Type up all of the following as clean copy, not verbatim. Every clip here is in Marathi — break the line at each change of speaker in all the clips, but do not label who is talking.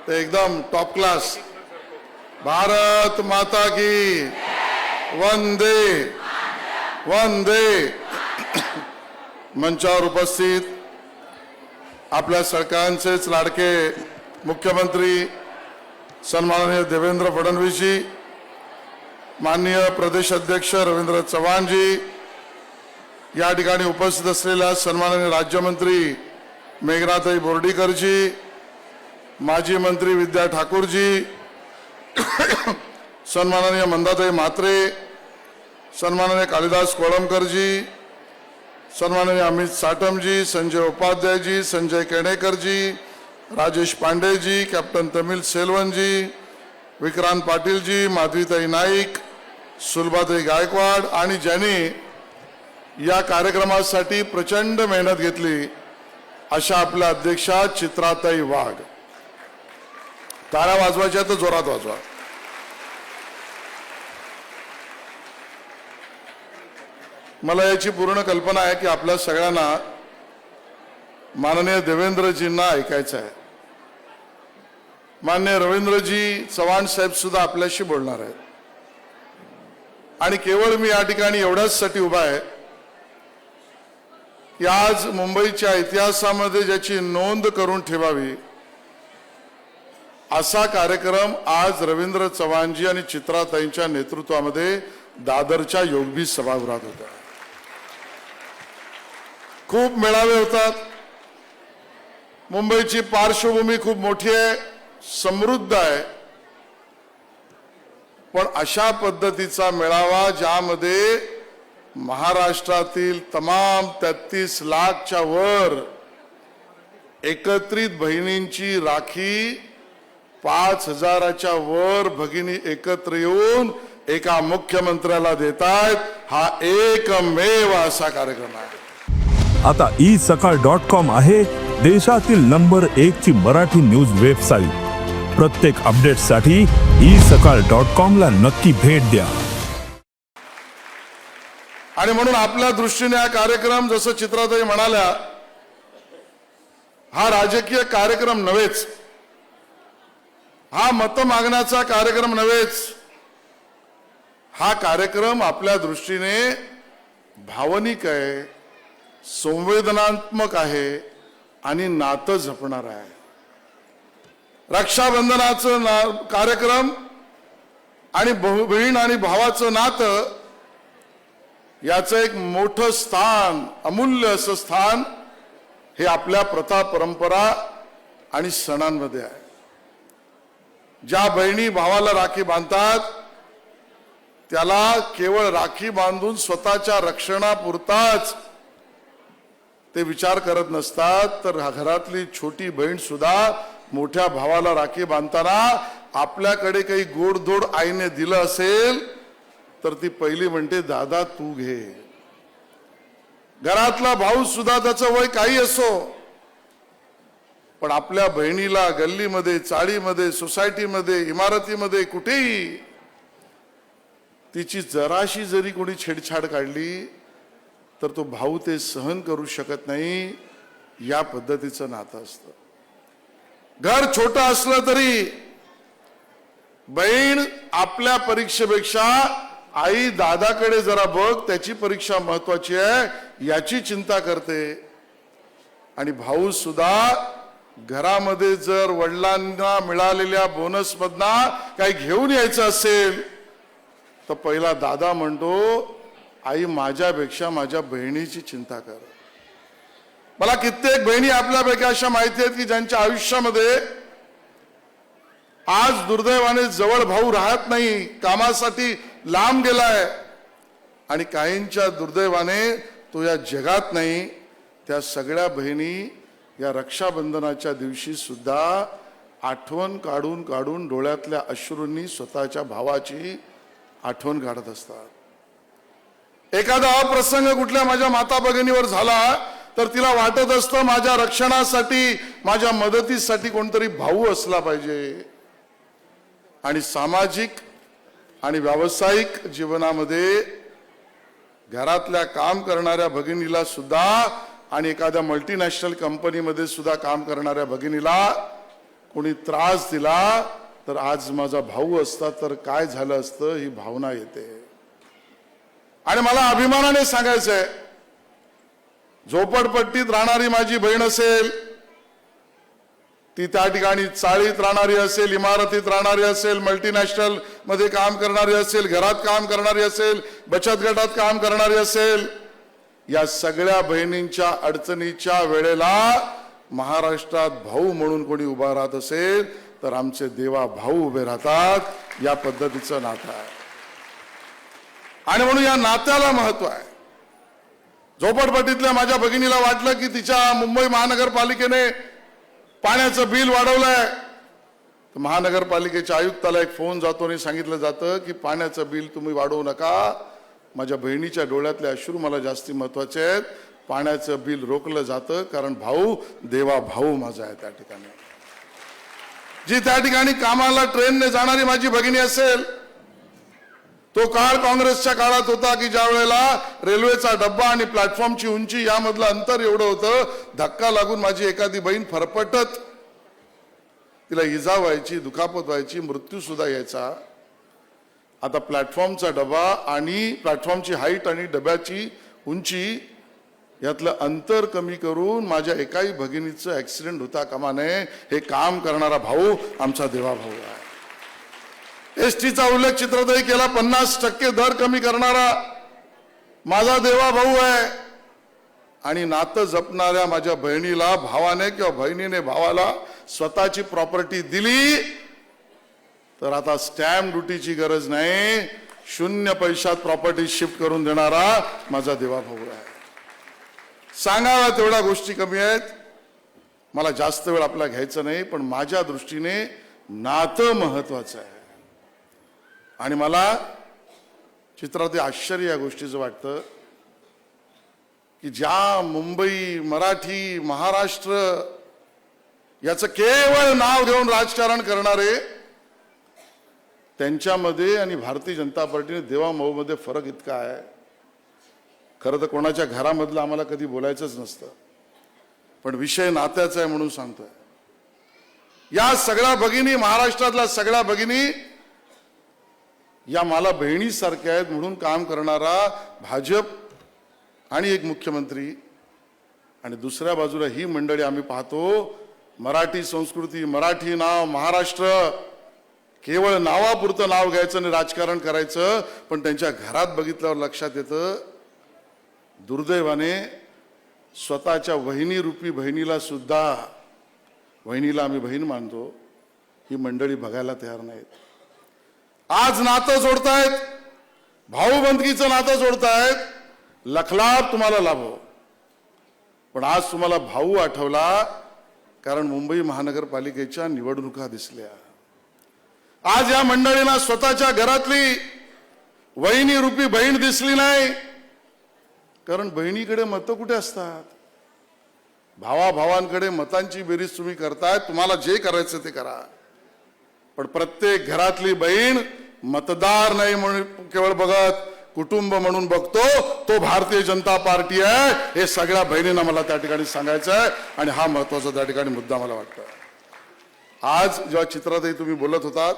ते एकदम टॉप क्लास। भारत माता की वंदे वंदे। मंचावर उपस्थित आपल्या सगळ्यांचेच लाडके मुख्यमंत्री सन्माननीय देवेंद्र फडणवीस जी, माननीय प्रदेश अध्यक्ष रवींद्र चव्हाण जी, या ठिकाणी उपस्थित असलेल्या सन्माननीय राज्यमंत्री मेघनाताई बोर्डीकर जी, माजी मंत्री विद्या ठाकूर जी, सन्माननीय मंदाताई म्हात्रे, सन्माननीय कालिदास कोळंबकर जी, सन्माननीय अमित साटम जी, संजय उपाध्याय जी, संजय केणेकर जी, राजेश पांडे जी, कॅप्टन तमिल सेल्वन जी, विक्रांत पाटील जी, माधवीताई नाईक, सुलभाताई गायकवाड आणि ज्यांनी या कार्यक्रमासाठी प्रचंड मेहनत घेतली अशा आपल्या अध्यक्षा चित्राताई वाघ। तारा वाजवायच्या तर जोरात वाजवा। मला याची पूर्ण कल्पना आहे की आपल्या सगळ्यांना माननीय देवेंद्रजींना ऐकायचं आहे। माननीय रवींद्रजी चव्हाण साहेब सुद्धा आपल्याशी बोलणार आहेत आणि केवळ मी या ठिकाणी एवढ्याचसाठी उभा आहे की आज मुंबईच्या इतिहासामध्ये ज्याची नोंद करून ठेवावी असा कार्यक्रम आज रवींद्र चव्हाणजी आणि चित्राताईंच्या नेतृत्वामध्ये दादरच्या योगबीज सभागृहात होता। खूप मेळावे होतात। मुंबईची पार्श्वभूमी खूप मोठी आहे, समृद्ध आहे, पण अशा पद्धतीचा मेळावा ज्यामध्ये महाराष्ट्रातील तमाम 33 लाखच्या वर एकत्रित बहिणींची राखी 5000च्या वर भगिनी एकत्र येऊन एका मुख्यमंत्र्याला देतायत, हा एकमेव असा कार्यक्रम आहे।
आता isakal.com आहे देशातील नंबर 1 ची मराठी न्यूज वेबसाईट। प्रत्येक अपडेटसाठी isakal.com ला नक्की भेट द्या।
आणि म्हणून आपल्या दृष्टीने हा कार्यक्रम जसं चित्राताई म्हणाल्या, हा राजकीय कार्यक्रम नव्हेच, हा मत मागण्याचा कार्यक्रम नव्हेच, हा कार्यक्रम आपल्या दृष्टीने भावनिक आहे, संवेदनात्मक आहे आणि नातं जपणार आहे। रक्षाबंधनाचं कार्यक्रम आणि बहीण आणि भावाचं नातं याचं एक मोठं स्थान, अमूल्य असं स्थान हे आपल्या प्रथा परंपरा आणि सणांमध्ये आहे। ज्या बहिणी भावाला राखी बांधतात त्याला केवळ राखी बांधून स्वतःच्या रक्षणापुरताच ते विचार करत नसतात, तर घरातली छोटी बहीण सुद्धा मोठ्या भावाला राखी बांधताना आपल्याकडे काही गोडधोड आईने दिलं असेल तर ती पहिली म्हणते, दादा तू घे। घरातला भाऊ सुद्धा त्याचं वय काही असो, पण आपल्या बहिणीला गल्लीमध्ये, चाळीमध्ये, सोसायटीमध्ये, इमारतीमध्ये, कुठेही तिची जराशी जरी कोणी छेडछाड काढली तर तो भाऊ ते सहन करू शकत नाही। या पद्धतीचं नातं असतं। घर छोटं असलं तरी बहीण आपल्या परीक्षेपेक्षा आई दादाकडे जरा बघ, त्याची परीक्षा महत्वाची आहे याची चिंता करते। आणि भाऊ सुद्धा घरामध्ये जर वडिलांना मिळालेल्या बोनस मधना काही घेऊन यायचं असेल तर पहिला दादा म्हणतो, आई माझ्यापेक्षा माझ्या बहिणीची चिंता कर। मला कित्येक बहिणी आपल्यापैकी अशा माहिती आहेत की ज्यांच्या आयुष्यामध्ये आज दुर्दैवाने जवळ भाऊ राहत नाही, कामासाठी लांब गेलाय, आणि काहींच्या दुर्दैवाने तो या जगात नाही। त्या सगळ्या बहिणी या रक्षाबंधनाच्या दिवशी सुद्धा आठवण काढून काढून डोळ्यातल्या अश्रूंनी स्वतःच्या भावाची आठवण काढत असतात। एखादा अप्रसंग कुठल्या माझ्या माता भगिनीवर झाला तर तिला वाटत असतं माझ्या रक्षणासाठी, माझ्या मदतीसाठी कोणतरी भाऊ असला पाहिजे। आणि सामाजिक आणि व्यावसायिक जीवनामध्ये घरातल्या काम करणाऱ्या भगिनीला सुद्धा आणि एखाद्या मल्टीनॅशनल कंपनीमध्ये सुद्धा काम करणाऱ्या भगिनीला कोणी त्रास दिला तर आज माझा भाऊ असता तर काय झालं असतं ही भावना येते. आणि मला अभिमानाने सांगायचंय, झोपडपट्टीत राहणारी माझी बहीण असेल, ती त्या ठिकाणी चाळीत राहणारी असेल, इमारतीत राहणारी असेल, मल्टीनॅशनल मध्ये काम करणारी असेल, घरात काम करणारी असेल, बचत गटात काम करणारी असेल, या सगळ्या बहिणींच्या अडचणीच्या वेळेला महाराष्ट्रात भाऊ म्हणून कोणी उभा राहत असेल तर आमचे देवा भाऊ उभे राहतात. या पद्धतीचं नातं आहे आणि म्हणून या नात्याला महत्व आहे. झोपडपट्टीतल्या माझ्या भगिनीला वाटलं की तिच्या मुंबई महानगरपालिकेने पाण्याचं बिल वाढवलंय, तर महानगरपालिकेच्या आयुक्ताला एक फोन जातो आणि सांगितलं जातं की पाण्याचं बिल तुम्ही वाढवू नका. माझ्या बहिणीच्या डोळ्यातले अश्रू मला जास्ती महत्वाचे आहेत. पाण्याचं बिल रोखलं जातं कारण भाऊ देवा भाऊ माझा आहे. त्या ठिकाणी जी त्या ठिकाणी कामाला ट्रेनने जाणारी माझी भगिनी असेल, तो काळ काँग्रेसच्या काळात होता की ज्या वेळेला रेल्वेचा डब्बा आणि प्लॅटफॉर्मची उंची यामधलं अंतर एवढं होतं, धक्का लागून माझी एखादी बहीण फरफटत तिला इजा व्हायची, दुखापत व्हायची, मृत्यू सुद्धा यायचा. आता प्लॅटफॉर्मचा डबा आणि प्लॅटफॉर्मची हाईट आणि डब्याची उंची यातलं अंतर कमी करून माझ्या एकाही भगिनीचं ऍक्सिडेंट होता कामा नये. हे काम करणारा भाऊ आमचा देवा भाऊ आहे. एसटीचा उल्लेख चित्रताई केला, 50% दर कमी करणारा माझा देवा भाऊ आहे. आणि नातं जपणाऱ्या माझ्या बहिणीला भावाने किंवा बहिणीने भावाला स्वतःची प्रॉपर्टी दिली तर आता स्टॅम्प ड्युटीची गरज नाही, 0 पैशात प्रॉपर्टी शिफ्ट करून देणारा माझा देवा भाऊ आहे. सांगाव्या तेवढ्या गोष्टी कमी आहेत, मला जास्त वेळ आपला घ्यायचा नाही, पण माझ्या दृष्टीने नातं महत्वाचं आहे. आणि मला चित्रात आश्चर्य या गोष्टीचं वाटतं की ज्या मुंबई, मराठी, महाराष्ट्र याचं केवळ नाव घेऊन राजकारण करणारे, त्यांच्यामध्ये आणि भारतीय जनता पार्टीने देवाभाऊमध्ये फरक इतका आहे. खरं तर कोणाच्या घरामधलं आम्हाला कधी बोलायचंच नसतं, पण विषय नात्याचा आहे म्हणून सांगतोय. या सगळ्या भगिनी, महाराष्ट्रातल्या सगळ्या भगिनी या मला बहिणीसारख्या आहेत म्हणून काम करणारा भाजप आणि एक मुख्यमंत्री, आणि दुसऱ्या बाजूला ही मंडळी आम्ही पाहतो, मराठी संस्कृती, मराठी नाव, महाराष्ट्र, केवळ नावापुरतं नाव घ्यायचं आणि राजकारण करायचं. पण त्यांच्या घरात बघितल्यावर लक्षात येतं, दुर्दैवाने स्वतःच्या वहिनी रूपी बहिणीला सुद्धा, वहिनीला आम्ही बहीण मानतो, ही मंडळी बघायला तयार नाहीत. आज नातं जोडतायत, भाऊबंदकीचं नातं जोडतायत, लखलाभ तुम्हाला लाभो. पण आज तुम्हाला भाऊ आठवला कारण मुंबई महानगरपालिकेच्या निवडणुका दिसल्या. आज या मंडळींना स्वतःच्या घरातली वहिनी रूपी बहीण दिसली नाही, कारण बहिणीकडे मतं कुठे असतात. भावाभावांकडे मतांची बेरीज तुम्ही करताय, तुम्हाला जे करायचं ते करा, पण प्रत्येक घरातली बहीण मतदार नाही म्हणून केवळ बघत, कुटुंब म्हणून बघतो, तो भारतीय जनता पार्टी आहे. हे सगळ्या बहिणींना मला त्या ठिकाणी सांगायचं आहे आणि हा महत्वाचा त्या ठिकाणी मुद्दा मला वाटतं. आज जेव्हा चित्रातही तुम्ही बोलत होतात,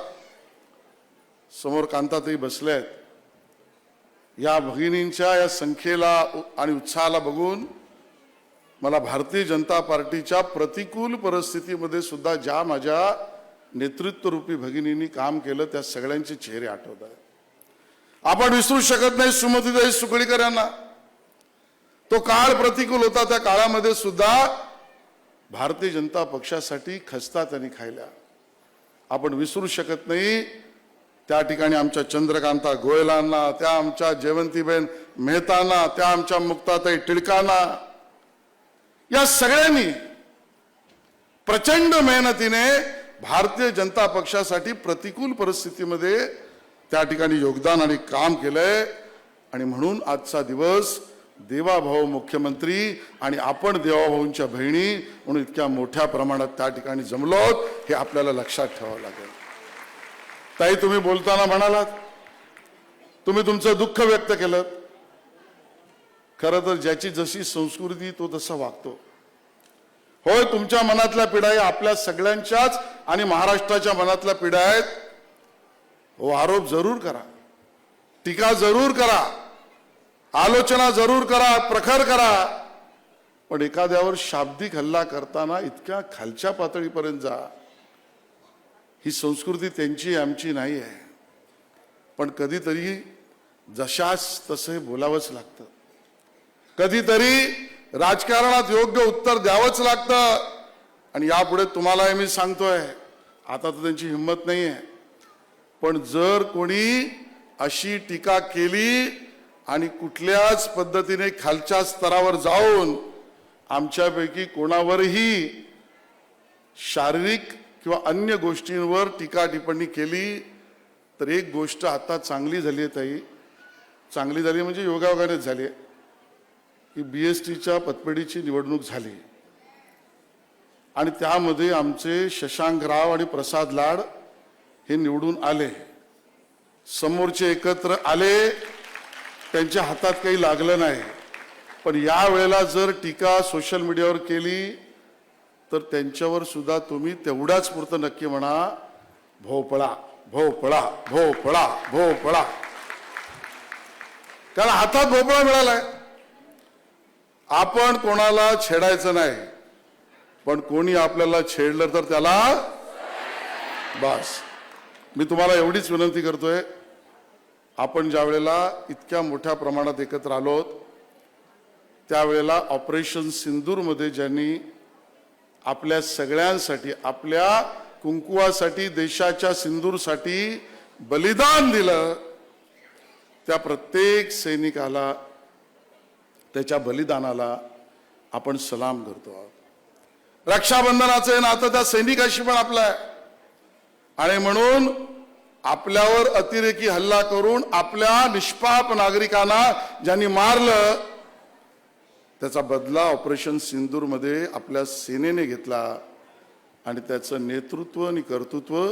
समोर कांताताई बसल्यात, या भगिनींच्या या संख्येला आणि उत्साहाला बघून मला भारतीय जनता पार्टीच्या प्रतिकूल परिस्थितीमध्ये सुद्धा ज्या माझ्या नेतृत्व रूपी भगिनींनी काम केलं त्या सगळ्यांचे चेहरे आठवत आहेत. आपण विसरू शकत नाही सुमतीताई सुकळीकर यांना. तो काळ प्रतिकूल होता, त्या काळामध्ये सुद्धा भारतीय जनता पक्षासाठी खस्ता त्यांनी खायला. आपण विसरू शकत नाही त्या ठिकाणी आमच्या चंद्रकांता गोयलांना, त्या आमच्या जयवंतीबेन मेहतांना, त्या आमच्या मुक्ताताई टिळकांना, या सगळ्यांनी प्रचंड मेहनतीने भारतीय जनता पक्षासाठी प्रतिकूल परिस्थितीमध्ये त्या ठिकाणी योगदान आणि काम केलंय. आणि म्हणून आजचा दिवस देवाभाऊ मुख्यमंत्री आणि आपण देवाभाऊंच्या बहिणी म्हणून इतक्या मोठ्या प्रमाणात त्या ठिकाणी जमलोत, हे आपल्याला लक्षात ठेवावं लागेल. ताई, तुम्ही बोलताना म्हणालात, तुम्ही तुमचं दुःख व्यक्त केलं. खरं तर ज्याची जशी संस्कृती तो तसा वागतो. होय, तुमच्या मनातल्या पिढा या आपल्या सगळ्यांच्याच आणि महाराष्ट्राच्या मनातल्या पिढा आहेत. हो, आरोप जरूर करा, टीका जरूर करा, आलोचना जरूर करा, प्रखर करा, पण एखाद्यावर शाब्दिक हल्ला करताना इतक्या खालच्या पातळीपर्यंत जा. ही संस्कृती त्यांची आमची नाही आहे. पण कधीतरी जशास तसे बोलावंच लागतं. कधीतरी राजकारणात योग्य उत्तर द्यावंच लागतं. आणि यापुढे तुम्हालाही मी सांगतोय, आता तर त्यांची हिंमत नाही आहे, पण जर कोणी अशी टीका केली आणि कुठल्याच पद्धतीने खालच्या स्तरावर जाऊन आमच्यापैकी कोणावरही शारीरिक किंवा अन्य गोष्टींवर टीका टिप्पणी केली तर एक गोष्ट आता चांगली झाली आहे ताई, चांगली झाली म्हणजे योगायोगानेच झाली आहे की BSTच्या पतपेढीची निवडणूक झाली आणि त्यामध्ये आमचे शशांकराव आणि प्रसाद लाड हे निवडून आले. समोरचे एकत्र आले, त्यांच्या हातात काही लागलं नाही. पण या वेळेला जर टीका सोशल मीडियावर केली तर त्यांच्यावर सुद्धा तुम्ही तेवढ्याच पुरतं नक्की म्हणा, भोपळा भोपळा भोपळा भोपळा. त्याला हातात भोपळा मिळालाय. आपण कोणाला छेडायचं नाही, पण कोणी आपल्याला छेडलं तर त्याला बस. मी तुम्हाला एवढीच विनंती करतोय, आपण ज्या वेळेला इतक्या मोठ्या प्रमाणात एकत्र आलोत त्यावेळेला ऑपरेशन सिंदूरमध्ये ज्यांनी आपल्या सगळ्यांसाठी, आपल्या कुंकुवासाठी, देशाच्या सिंदूरसाठी बलिदान दिलं, त्या प्रत्येक सैनिकाला, त्याच्या बलिदानाला आपण सलाम करतो आहोत. रक्षाबंधनाचं हे नातं त्या सैनिकाशी पण आपलं आहे. आणि म्हणून आपल्यावर अतिरेकी हल्ला करून आपल्या निष्पाप नागरिकांना ज्यांनी मारलं त्याचा बदला ऑपरेशन सिंदूरमध्ये आपल्या सेनेने घेतला आणि त्याचं नेतृत्व आणि कर्तृत्व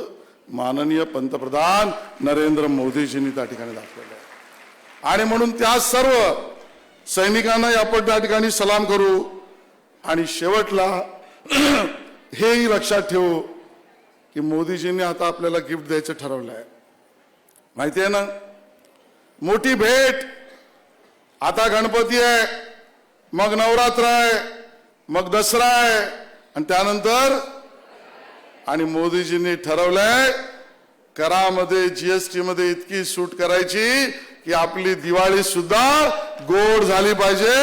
माननीय पंतप्रधान नरेंद्र मोदीजींनी त्या ठिकाणी दाखवलं आहे. आणि म्हणून त्या सर्व सैनिकांना आपण त्या ठिकाणी सलाम करू. आणि शेवटला हेही लक्षात ठेवू की मोदीजींनी आता आपल्याला गिफ्ट द्यायचं ठरवलं आहे. माहिती आहे ना, मोठी भेट. आता गणपती आहे, मग नवरात्र आहे, मग दसरा आहे आणि त्यानंतर आणि मोदीजींनी ठरवलंय करामध्ये GST मध्ये इतकी सूट करायची की आपली दिवाळी सुद्धा गोड झाली पाहिजे.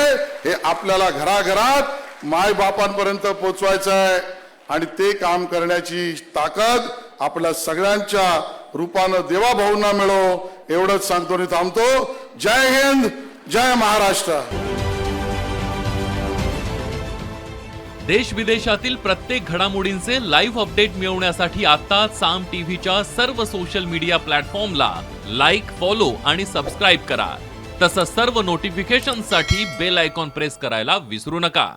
हे आपल्याला घराघरात मायबापांपर्यंत पोचवायचं आहे आणि ते काम करण्याची ताकद आपल्या सगळ्यांच्या रूपानं देवाभाऊंना मिळो, एवढंच सांगतो आणि थांबतो. जय हिंद, जय महाराष्ट्र.
देश विदेशातील प्रत्येक घडामोडींचे लाईव्ह अपडेट मिळवण्यासाठी आता साम टीव्हीच्या सर्व सोशल मीडिया प्लॅटफॉर्मला लाईक, फॉलो आणि सबस्क्राईब करा. तसंच सर्व नोटिफिकेशनसाठी बेल आयकॉन प्रेस करायला विसरू नका.